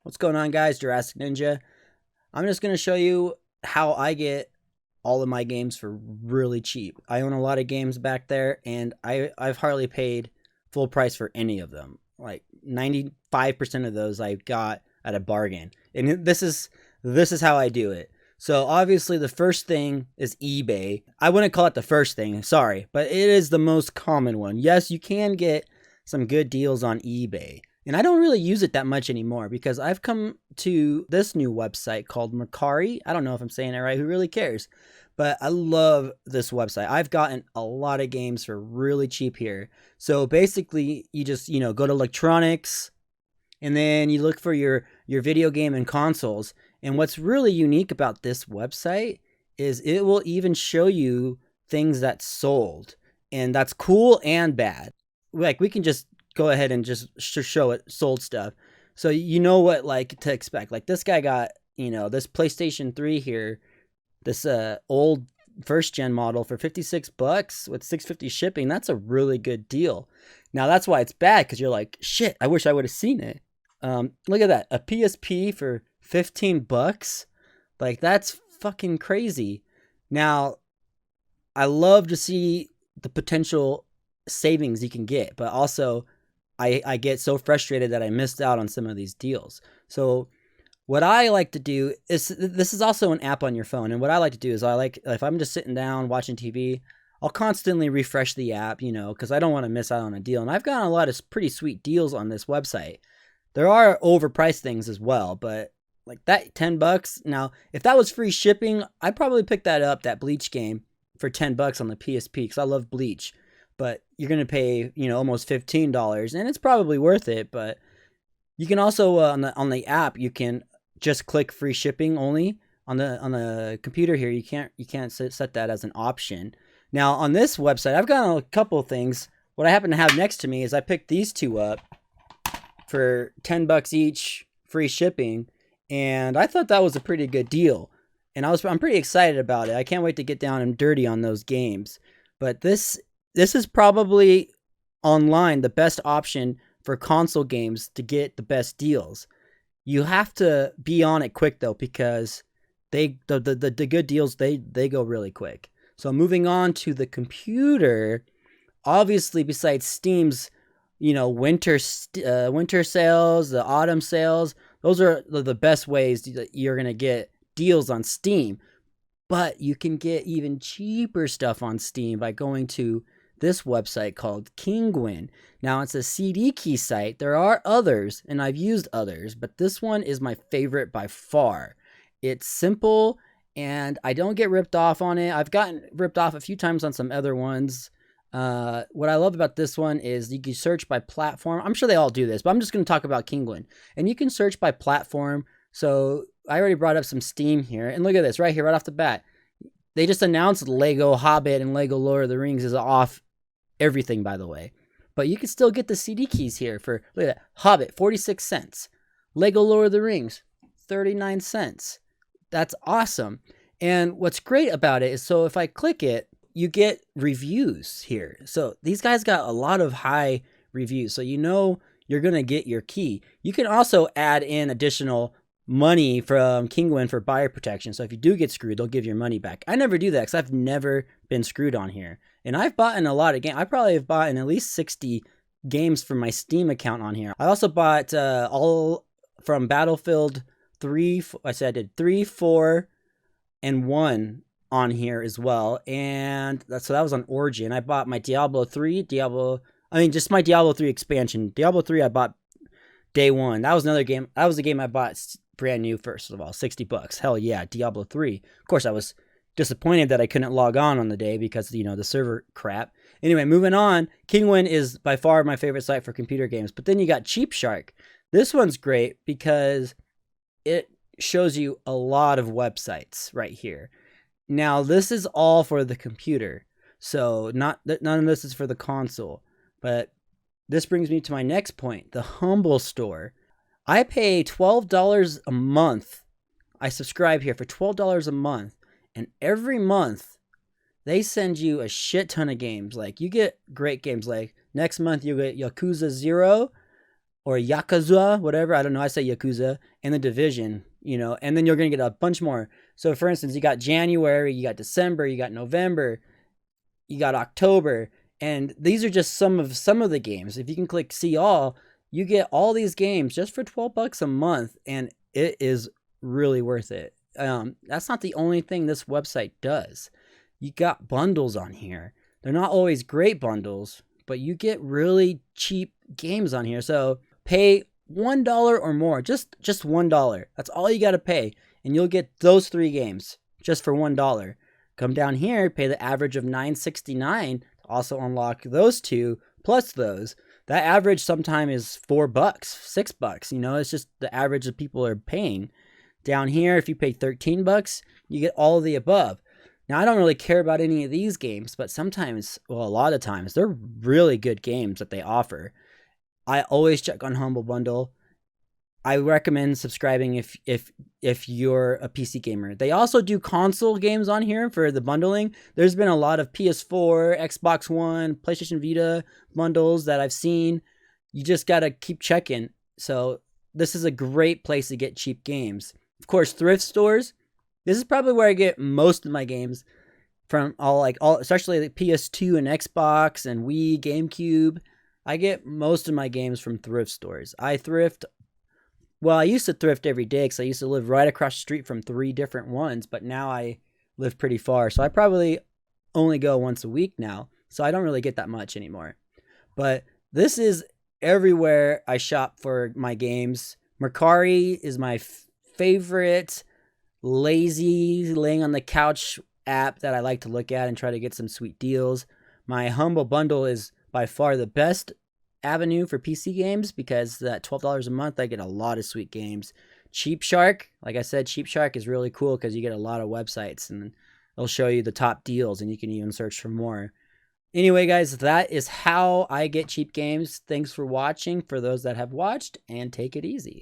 What's going on, guys? Jurassic Ninja. I'm just going to show you how I get all of my games for really cheap. I own a lot of games back there, and I've hardly paid full price for any of them. Like 95% of those I got at a bargain. And this is how I do it. So obviously the first thing is eBay. I wouldn't call it the first thing, sorry, but it is the most common one. Yes, you can get some good deals on eBay. And I don't really use it that much anymore because I've come to this new website called Mercari. I don't know if I'm saying it right. Who really cares? But I love this website. I've gotten a lot of games for really cheap here. So basically, you just, go to electronics and then you look for your video game and consoles. And what's really unique about this website is it will even show you things that sold. And that's cool and bad. Like, we can just go ahead and just show it sold stuff. So you know what like to expect. Like, this guy got, this PlayStation 3 here, this old first gen model for $56 with $6.50 shipping. That's a really good deal. Now that's why it's bad, because you're like, shit, I wish I would have seen it. Look at that, a PSP for $15. Like, that's fucking crazy. Now, I love to see the potential savings you can get, but also I get so frustrated that I missed out on some of these deals. So what I like to do is, this is also an app on your phone, and what I like to do is, if I'm just sitting down watching TV, I'll constantly refresh the app, because I don't want to miss out on a deal. And I've gotten a lot of pretty sweet deals on this website. There are overpriced things as well, but like that $10. Now, if that was free shipping, I'd probably pick that up, that Bleach game, for $10 on the PSP, because I love Bleach. But you're going to pay, almost $15, and it's probably worth it. But you can also, on the app, you can just click free shipping only. On the computer here, you can't set that as an option. Now, on this website, I've got a couple of things. What I happen to have next to me is I picked these two up for $10 each, free shipping, and I thought that was a pretty good deal. And I'm pretty excited about it. I can't wait to get down and dirty on those games. But this is probably online the best option for console games to get the best deals. You have to be on it quick though, because the good deals, they go really quick. So moving on to the computer, obviously besides Steam's winter sales, the autumn sales, those are the best ways that you're gonna get deals on Steam. But you can get even cheaper stuff on Steam by going to this website called Kinguin. Now, it's a CD key site. There are others, and I've used others, but this one is my favorite by far. It's simple, and I don't get ripped off on it. I've gotten ripped off a few times on some other ones. What I love about this one is you can search by platform. I'm sure they all do this, but I'm just going to talk about Kinguin. And you can search by platform. So I already brought up some Steam here, and look at this right here, right off the bat. They just announced Lego Hobbit and Lego Lord of the Rings is off everything, by the way. But you can still get the CD keys here for, look at that, Hobbit, 46 cents. Lego Lord of the Rings, 39 cents. That's awesome. And what's great about it is, so if I click it, you get reviews here. So these guys got a lot of high reviews. So you're going to get your key. You can also add in additional money from Kinguin for buyer protection. So if you do get screwed, they'll give your money back. I never do that because I've never been screwed on here. And I've bought in a lot of games. I probably have bought in at least 60 games from my Steam account on here. I also bought all from Battlefield 3. I said I did 3, 4, and 1 on here as well. And so that was on Origin. I bought my Diablo 3, just my Diablo 3 expansion. Diablo 3 I bought day one. That was another game. That was the game I bought brand new, first of all, $60. Hell yeah, Diablo 3. Of course, I was disappointed that I couldn't log on the day because, the server crap. Anyway, moving on, Kinguin is by far my favorite site for computer games. But then you got Cheap Shark. This one's great because it shows you a lot of websites right here. Now, this is all for the computer. So none of this is for the console. But this brings me to my next point, the Humble Store. I pay $12 a month. I subscribe here for $12 a month. And every month, they send you a shit ton of games. Like, you get great games. Like, next month, you get Yakuza 0. or Yakuza, whatever. I don't know. I say Yakuza, and the Division, and then you're going to get a bunch more. So, for instance, you got January, you got December, you got November, you got October, and these are just some of the games. If you can click see all, you get all these games just for $12 a month, and it is really worth it. That's not the only thing this website does. You got bundles on here. They're not always great bundles, but you get really cheap games on here. So pay $1 or more, just $1. That's all you got to pay, and you'll get those 3 games just for $1. Come down here, pay the average of $9.69 to also unlock those 2 plus those. That average sometimes is $4, $6. It's just the average that people are paying. Down here, if you pay $13, you get all of the above. Now, I don't really care about any of these games, but sometimes, well, a lot of times, they're really good games that they offer. I always check on Humble Bundle. I recommend subscribing if you're a PC gamer. They also do console games on here for the bundling. There's been a lot of PS4, Xbox One, PlayStation Vita bundles that I've seen. You just got to keep checking. So this is a great place to get cheap games. Of course, Thrift Stores. This is probably where I get most of my games from, especially like PS2 and Xbox and Wii, GameCube. I get most of my games from Thrift Stores. I used to thrift every day because I used to live right across the street from 3 different ones, but now I live pretty far. So I probably only go once a week now. So I don't really get that much anymore. But this is everywhere I shop for my games. Mercari is my favorite lazy laying on the couch app that I like to look at and try to get some sweet deals. My Humble Bundle is by far the best avenue for PC games because that $12 a month, I get a lot of sweet games. Cheap Shark, like I said, Cheap Shark is really cool because you get a lot of websites and it'll show you the top deals and you can even search for more. Anyway, guys, that is how I get cheap games. Thanks for watching for those that have watched, and take it easy.